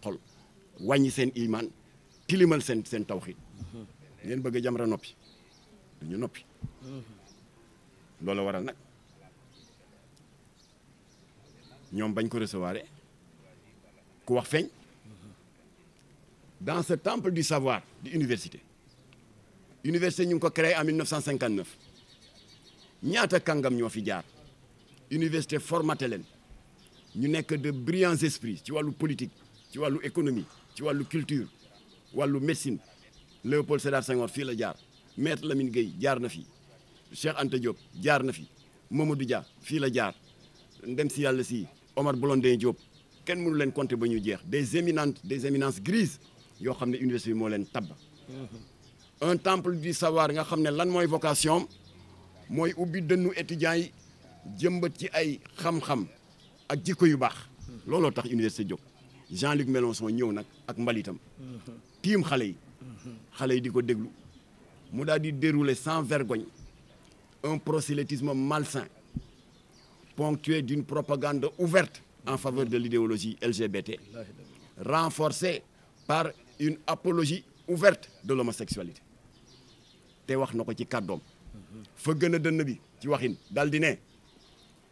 xol wàññi seen iman tilimal seen tawxiid ngeen bëgg a Jamra noppi duñu noppi loolu waral nag ñoom bañ ko recevoir ku wax feeñ dans ce temple du savoir di université ñu ngi ko créé en 1959 ñaata kàngam ñoo fi jaar université formaté leen ñu nekk de brillants esprits ci wàllu politique ci wàllu économie ci wàllu culture wàllu médecine Léopold Sédar Senghor fii la jaar Maître Lamine Gueye jaar na fi Cheikh Anta Diop jaar na fi Mamadou Dia fii la jaar ndem si yàlla si Omar Blondin Diop kenn mënu leen compter ba ñu jeex des éminences grises yoo xam ne université bi moo leen tabb un temple du savoir nga xam ne lan mooy vocation mooy ubbi dënnu étudiants yi jëmbat ci ay xam-xam ak jikko yu baax looloo tax université jóg Jean-Luc Mélenchon ñëw nag ak mbalitam tiim xale yi di ko déglu mu daal di dérouler sans vergogne un prosélytisme malsain ponctué d'une propagande ouverte en faveur de l'idéologie LGBT renforcée par une apologie ouverte de l'homosexualité te wax na ko ci kàddoom fa gën a dënn bi ci waxin daal di ne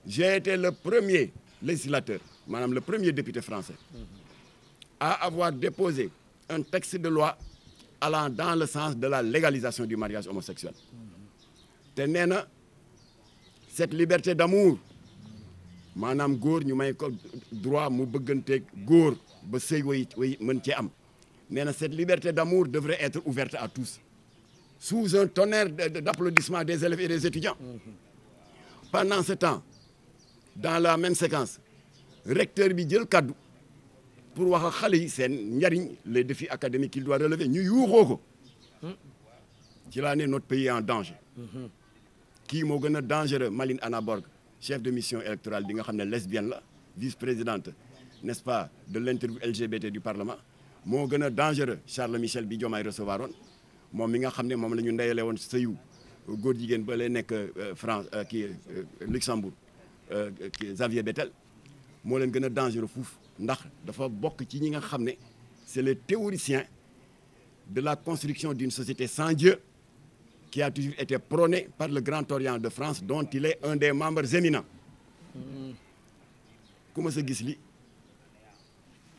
j'ai été le premier législateur maanaam le premier député français à avoir déposé un texte de loi allant dans le sens de la légalisation du mariage homosexuel te nee na cette liberté d'amour maanaam góor ñu may ko droit mu bëgganteeg góor ba sëy way mën cee am nee na cette liberté d'amour devrait être ouverte à tous sous un tonnerre d'applaudissements des élèves et des étudiants pendant ce temps dans la même séquence recteur bi jël kaddu pour wax ak xale yi seen njariñ les défis académiques qu'il doit relever ñu yuuxoo ko ci laa ne notre pays est en danger kii moo gën a dangereux Maline Anna Borg chef de mission électorale bi nga xam ne lesbienne la vice-présidente n'est-ce pas de l'interview LGBT du Parlement moo gën a dangereux Charles Michel bi Diomaye recevoir oon moom mi nga xam ne moom la ñu ndeyale woon sëyu góor jigéen ba lay nekk France Luxembourg Xavier Bettel moo leen gën a dangereux fuuf ndax dafa bokk ci ñi nga xam ne c'est les théoriciens de la construction d'une société sans Dieu qui a toujours été prônée par le Grand Orient de France dont il est un des membres éminents ku ma sa gis li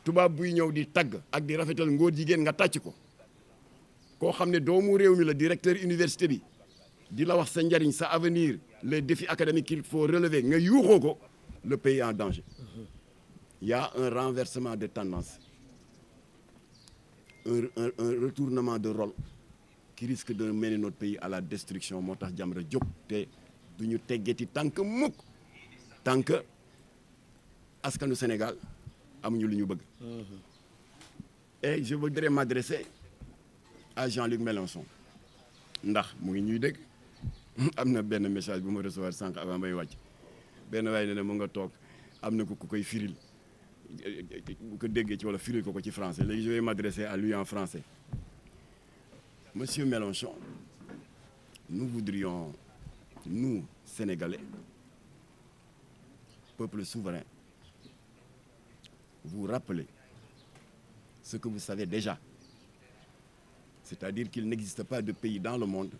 tubaab buy ñëw di tagg ak di rafetal ngóor jigéen nga tàcc ko koo xam ne doomu réew mi la directeur université bi di la wax sa njariñ sa avenir les défis académiques qu'il faut relever nga yuuxoo ko le pays est en danger il y a un renversement de tendance un retournement de rôle qui risque de mener notre pays à la destruction moo tax Jamra jóg te du ñu teggeti tànk mukk tànk askanu Sénégal amuñu lu ñu bëgg et je voudrais m'adresser à Jean-Luc Mélenchon ndax mu ngi ñuy dégg am na benn message bu ma recevoir sànq avant may wàcc benn waaye ne ne mu nga toog am na ku koy firil bu ko déggee ci wala firil ko ci français léegi je vais m'adresser à lui en français. Monsieur Mélenchon, nous voudrions, nous, Sénégalais, peuple souverain, vous rappeler ce que vous savez déjà. C'est-à-dire qu'il n'existe pas de pays dans le monde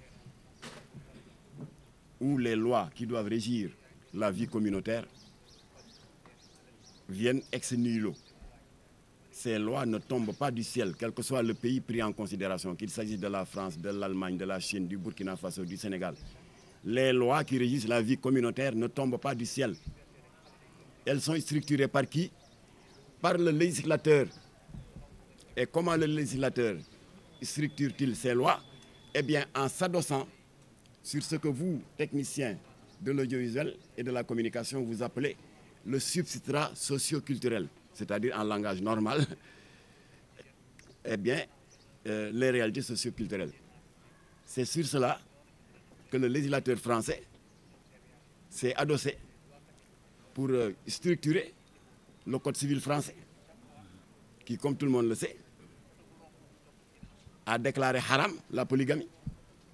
où les lois qui doivent régir la vie communautaire viennent ex nihilo. Ces lois ne tombent pas du ciel, quel que soit le pays pris en considération, qu'il s'agisse de la France, de l'Allemagne, de la Chine, du Burkina Faso, du Sénégal. Les lois qui régissent la vie communautaire ne tombent pas du ciel. Elles sont structurées par qui? Par le législateur. Et comment le législateur structure-t-il ces lois? Eh bien, en s'adossant sur ce que vous, techniciens de l'audiovisuel et de la communication, vous appelez le substrat socio-culturel. C'est-à-dire en langage normal, eh bien, les réalités socio-culturelles. C'est sur cela que le législateur français s'est adossé pour structurer le code civil français, qui, comme tout le monde le sait, a déclaré haram la polygamie.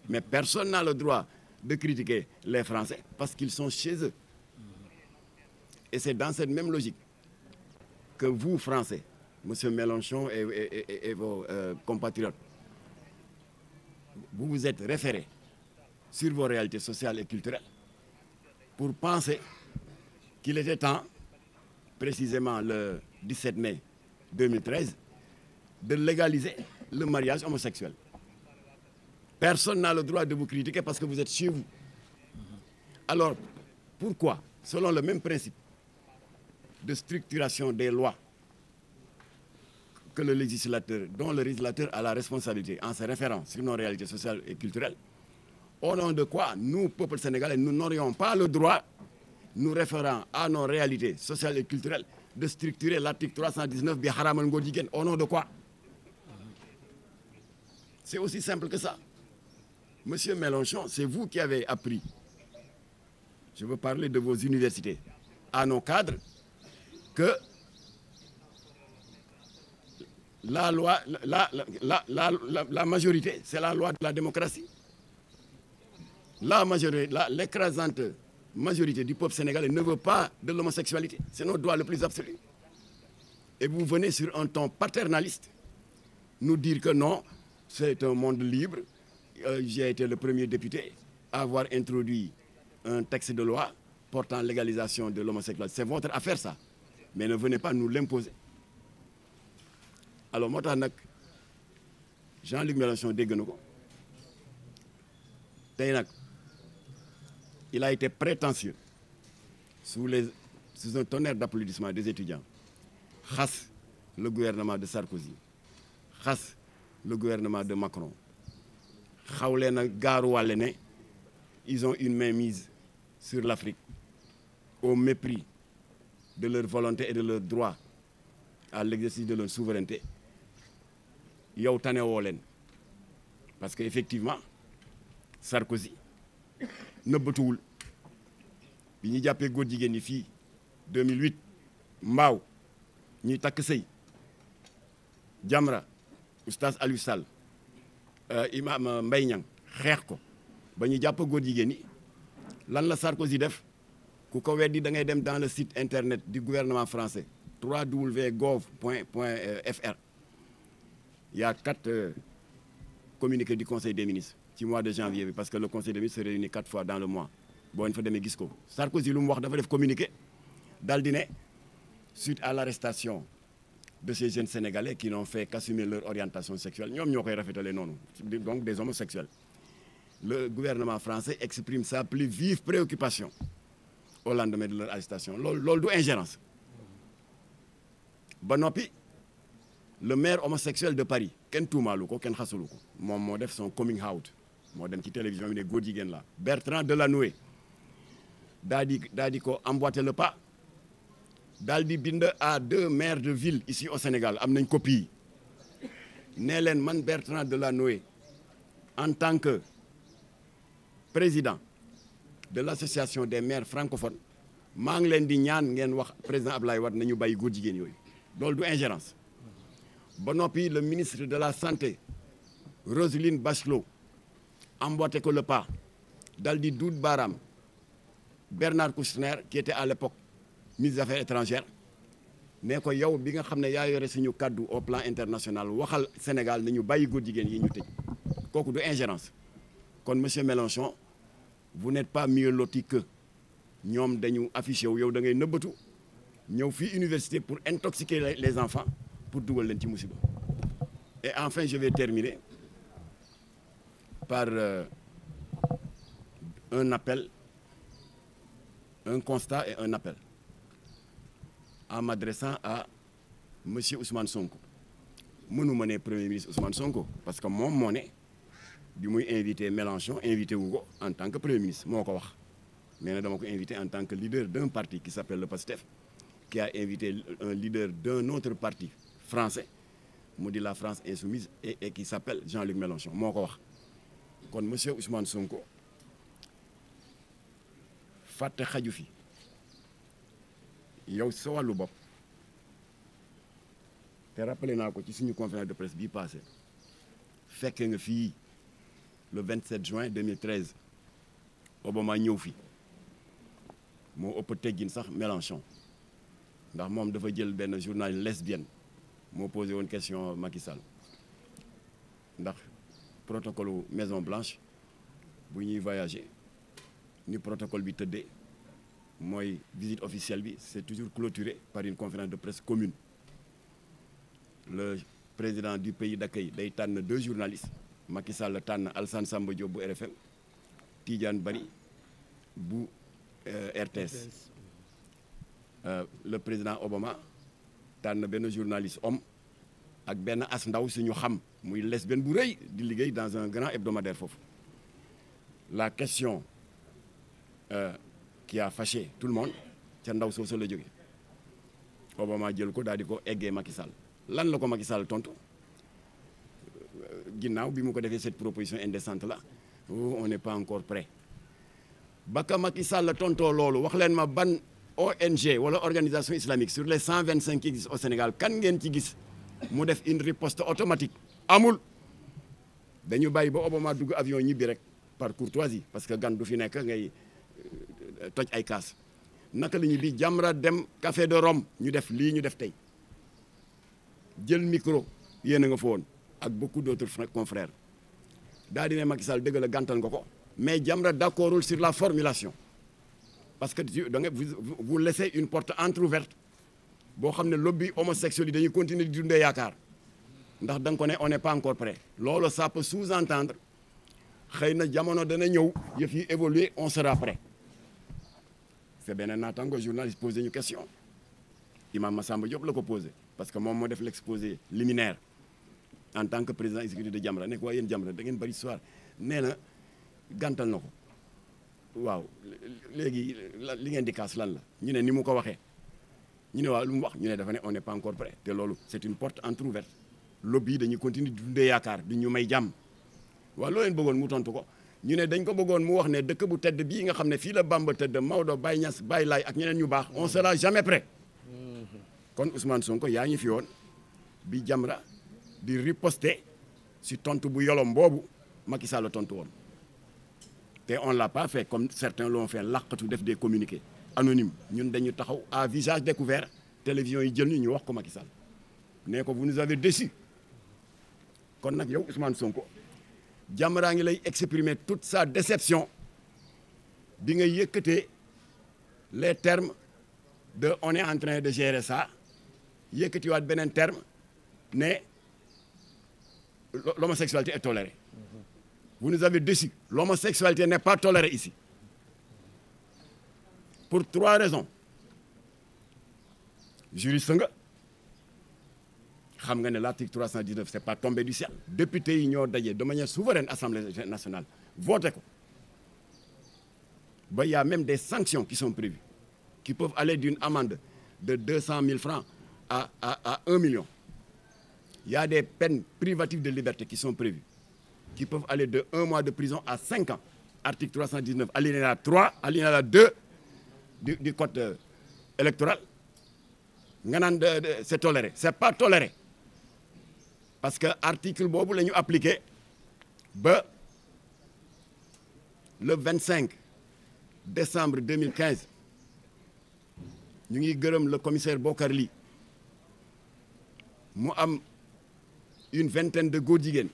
Mais personne n'a le droit de critiquer les Français parce qu'ils sont chez eux. Et c'est dans cette même logique que vous, Français, Monsieur Mélenchon et vos compatriotes, vous vous êtes référés sur vos réalités sociales et culturelles pour penser qu'il était temps, précisément le 17 mai 2013, de légaliser le mariage homosexuel. Personne n'a le droit de vous critiquer parce que vous êtes chez vous. Alors, pourquoi, selon le même principe de structuration des lois que le législateur, dont le législateur a la responsabilité en se référant sur nos réalités sociales et culturelles, au nom de quoi, nous, peuple sénégalais, nous n'aurions pas le droit, nous référant à nos réalités sociales et culturelles, de structurer l'article 319 bi haramal ngóor jigéen, au nom de quoi? C'est aussi simple que ça. Monsieur Mélenchon, c'est vous qui avez appris, je veux parler de vos universités, à nos cadres, que la loi, la majorité, c'est la loi de la démocratie. La majorité, l'écrasante majorité du peuple sénégalais ne veut pas de l'homosexualité. C'est notre droit le plus absolu. Et vous venez sur un ton paternaliste nous dire que non, c'est un monde libre. J'ai été le premier député à avoir introduit un texte de loi portant légalisation de l'homosexualité. C'est votre affaire, ça. Mais ne venez pas nous l'imposer. Alors moo tax nag Jean-Luc Mélenchon dégg na ko tey nag il a été prétentieux sous un tonnerre d'applaudissements des étudiants xas le gouvernement de Sarkozy xas le gouvernement de Macron xaw leen a gaaruwàlle ne ils ont une mainmise sur l'Afrique au mépris de leur volonté et de leur droit à l'exercice de leur souveraineté. yow tane woo leen parce que effectivement Sarkozy nëbbatuwul bi ñu jàppee góor jigéen ñi fii 2008 mbaaw ñuy takk sëy Jamra oustaz Aliou Sall imam Mbaye Niang xeex ko ba ñu jàpp góor jigéen ñi lan la Sarkozy def ku ko weddi da ngay dem dans le site internet du gouvernement français www.gov.fr. Il y a 4 communiqués du Conseil des ministres ci mois de janvier bi parce que le Conseil des ministres se réunit 4 fois dans le mois boo leen fa demee gis ko Sarkozy lu mu wax dafa def communiqué daal di ne suite à l'arrestation de ces jeunes Sénégalais qui n'ont fait qu'assumer leur orientation sexuelle ñoom ñoo koy rafetale noonu donc des homosexuels. Le gouvernement français exprime sa plus vive préoccupation au lendemain de leur arrestation loolu du ingérence. Ba noppi le maire homosexuel de Paris kenn tuumaalu ko kenn xasalu ko moom moo def son coming out moo dem ci télévision bi ne góor jigéen la Bertrand Delanoë daa di ko emboîter le pas daal di bind à 2 maires de ville ici au Sénégal am nañ copie nee leen man Bertrand Delanoë en tant que président de l'association des maires francophones maa ngi leen di ñaan ngeen wax président Ablaye Wade nañu bàyyi góor jigéen yooyu loolu du ingérence. Ba noppi le ministre de la santé Roselyne Bachelot emboîté ko le pas dal di duut baaraam Bernard Kouchner qui était à l'époque ministre des Affaires étrangères ne ko yow bi nga xam ne yaa yore suñu kaddu au plan international waxal Sénégal nañu bàyyi góor jigéen yi ñu tëj kooku du ingérence. Kon monsieur Mélenchon vous n'êtes pas mieux loti que ñoom dañu affiché wu yow da ngay nëbbatu ñëw fii université pour intoxiquer les enfants pour dugal leen ci musiba. Et enfin je vais terminer par un appel, un constat et un appel en m'adressant à monsieur Ousmane Sonko. mënuma ne premier ministre Ousmane Sonko parce que moom moo ne bi muy invité Mélenchon invité wu ko en tant que premier ministre moo ko wax mais nag dama ko invité en tant que leader d'un parti qui s'appelle le PASTEF qui a invité un leader d'un autre parti français mu di la France insoumise et qui s'appelle Jean-Luc Mélenchon moo ko wax. Kon monsieur Ousmane Sonko fàtte xaju fi yow sa wàllu bopp te rappelé naa ko ci suñu conférence de presse bii passé fekke nga fii le 27 juin 2013 Obama ñëw fi moo ëpp teggin sax Mélenchon ndax moom dafa jël benn journal lesbienne moo posé woon question Macky Sall ndax protocole Maison Blanche bu ñuy voyager ni protocole bi tëddee mooy visite officielle bi c'est toujours clôturé par une conférence de presse commune. Le président du pays d'accueil day tànn 2 journalistes Macky Sall tànn Alassane Samba Diop bu RFM Tidiane Bari bu RTS. Le président Obama tànn benn journaliste homme ak benn as ndaw suñu xam muy lesbienne bu rëy di liggéey dans un grand hebdomadaire foofu. La question qui a fâché tout le monde ca ndaw soosu la jóge Obama jël ko daal di ko eggee Macky Sall lan la ko Macky Sall tontu ginnaaw bi mu ko defee cette proposition indécente là on n'est pas encore prêt ba ka Macky Sall tontoo loolu wax leen ma ban ONG wala organisation islamique sur les 125 qui existent au Sénégal kan ngeen ci gis mu def une riposte automatique amul dañu bàyyi ba Obama dugg avion ñibbi rek par courtoisie parce que gan du fi nekk ngay toj ay kaas naka la ñibbi Jamra dem Café de Rome ñu def lii ñu def tey jël micro yéen a nga fa woon ak beaucoup d'autres confrères daa di ne Macky Sall dëgg la gàntal nga ko mais Jamra d'accordul sur la formulation parce que vous laissez une porte entrouverte boo xam ne lobby homosexuel yi dañuy continuer di dundee yaakaar ndax da nga ko ne on n'est pas encore prêt loolu ça peut sous-entendre xëy na jamono dana ñëw yëf yi évoluer on sera prêt c'est beneen naataango journaliste posé ñu question Imam Massamba Diop la ko posé parce que moom moo def l'exposé liminaire en tant que président exécutif de Jamra nekk waaye yéen Jamra da ngeen bari histoire nee na gàntal na ko waaw léegi li ngeen di kaas lan la ñu ne ni mu ko waxee ñu ne waaw lu mu wax ñu ne dafa ne on n'est pas encore prêt te loolu c'est une porte entrouverte lobby yi dañuy continuer di dundee yaakaar di ñu may jàmm waaw loo leen bëggoon mu tontu ko ñu ne dañ ko bëggoon mu wax ne dëkk bu tedd bii nga xam ne fii la Bamba tëdd Maodo Baye Niass Baye Laye ak ñeneen ñu baax on sera jamais prêt kon Ousmane Sonko yaa ngi fi woon bi Jamra di riposter si tontu bu yolom boobu Macky Sall la tontu woon te on l'a pas fait comme certains l'ont fait laqatu def des communiqués anonymes ñun dañu taxaw à visage découvert télévision yi jël ñu wax ko Macky Sall ne ko vous nous avez déçus kon nag yow Ousmane Sonko Jamra ngi lay exprimer toute sa déception bi nga yëkkatee les termes de on est en train de gérer ça yëkkatiwaat beneen terme ne l'homosexualité est tolérée. Vous nous avez déçus. L'homosexualité n'est pas tolérée ici. Pour 3 raisons. Juriste nga xam nga ne l'article 319 c'est pas tombé du ciel. Députés yi ñoo daje de manière souveraine Assemblée nationale voté ko ba y a même des sanctions qui sont prévues qui peuvent aller d'une amende de 200 000 francs à 1 million. Il y a des peines privatives de liberté qui sont prévues qui peuvent aller de 1 mois de prison à 5 ans. Article 319 alinéa 3 alinéa 2 du code électoral nga naan c'est toléré c'est pas toléré parce que article boobu la ñu appliqué ba le 25 décembre 2015 ñu ngi gërëm le commissaire Bokar Ly mu am une vingtaine de góor jigéen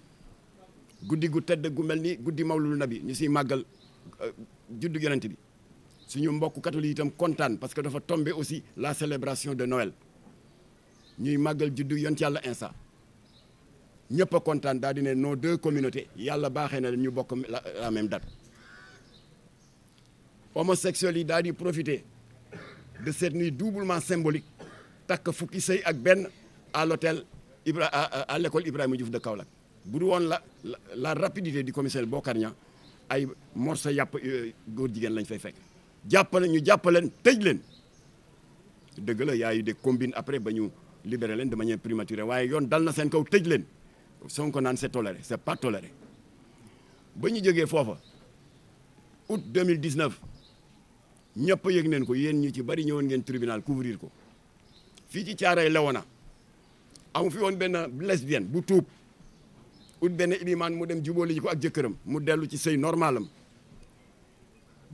guddi gu tedd gu mel ni guddi Mawlulu Nabi ñu siy màggal juddu yonent bi suñu mbokk catholique itam kontaan parce que dafa tombé aussi la célébration de Noël ñuy màggal juddu yonent yàlla Insa ñëpp a kontaan daal di ne nos 2 communautés yàlla baaxee na ñu bokk la même date homosexuels yi daal di profiter de cette nuit doublement symbolique takk fukki sëy ak benn à l'hôtel à l'école Ibrahima Diouf de Kaolack bu du woon la rapidité du commissaire Bokar Niang ay morceau yàpp góor jigéen lañ fay fekk ñu jàppaleen tëj leen dëgg la y a eu des combines après ba ñu libéré leen de manière prématurée waaye yoon dal na seen kaw tëj leen Sonko naan c'est toléré c'est pas toléré ba ñu jógee foofa août 2019 ñëpp yëg neen ko yéen ñu ci bari ñëwoon ngeen tribunal couvrir ko fii ci Thiaroye Léona amu fi woon benn lesbienne bu tuub ut benn ilimaan mu dem jubóoli ji ko ak jëkkëram mu dellu ci sëy normalam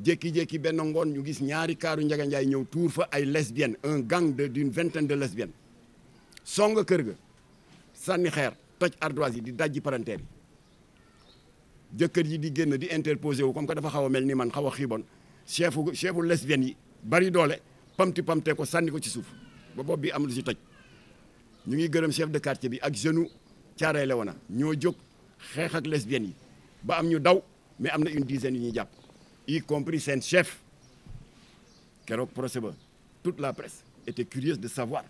jékki-jékki benn ngoon ñu gis ñaari kaaru Njaga Njaay ñëw tuur fa ay lesbiennes un gang d'une vingtaine de lesbiennes song kër ga sànni xeer toj ardoise yi di dajji palanteer yi jëkkër yi di génn di interposé wu comme que dafa xaw a mel ni man xaw a xiibon chefu lesbienne yi bari doole pamte ko sànni ko ci suuf ba bopp bi am lu ci toj. ñu ngi gërëm chef de quartier bi ak jeune Thiaroye Léona ñoo jóg xeex ak lesbiennes yi ba am ñu daw mais am na une dizaine yu ñuy jàpp y compris seen chef keroog procès ba toute la presse était curieuse de savoir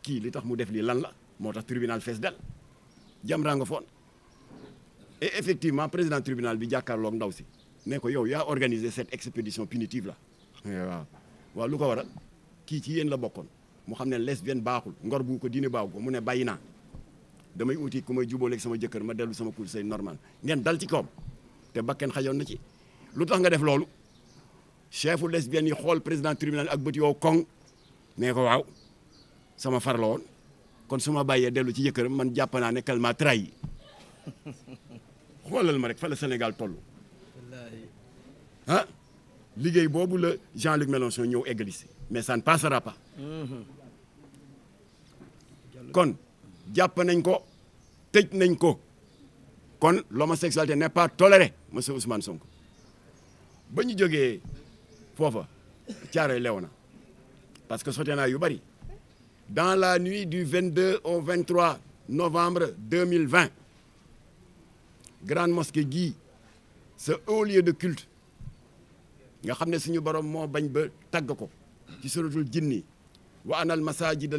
kii li tax mu def lii lan la moo tax tribunal fees del Jamra nga foon et effectivement président tribunal bi jàkkaarloog ndaw si ne ko yow yaa organisé cette expédition punitive la waaw lu ko waral kii ci yéen la bokkoon mu xam ne lesbienne baaxul ngor bu ko diine baaxu ko mu ne bàyyi naa damay uti ku may jubóoleeg sama jëkkër ma dellu sama cour c'est normal ngeen dal ci kawam te bakken xajoon na ci lu tax nga def loolu chefu lesbienne yi xool président tribunal ak bët yow koŋ ne ko waaw sama far la woon kon su ma bàyyee dellu ci jëkkëram man jàpp naa ne qu'elle m'a trahi xoolal ma rek fa la Sénégal toll ah liggéey boobu la Jean-Luc Mélenchon ñëw eggali si mais ça ne passera pas kon jàpp nañ ko tëj nañ ko kon l'homosexualité n'est pas tolérée monsieur Ousmane Sonko ba ñu jógee foofa Thiaroye Léona parce que sote naa yu bari dans la nuit du 22 au 23 novembre 2020 grande mosquée gii ce haut lieu de culte nga xam ne suñu borom moo bañ ba tagg ko ci suratul jinni wa anal masajida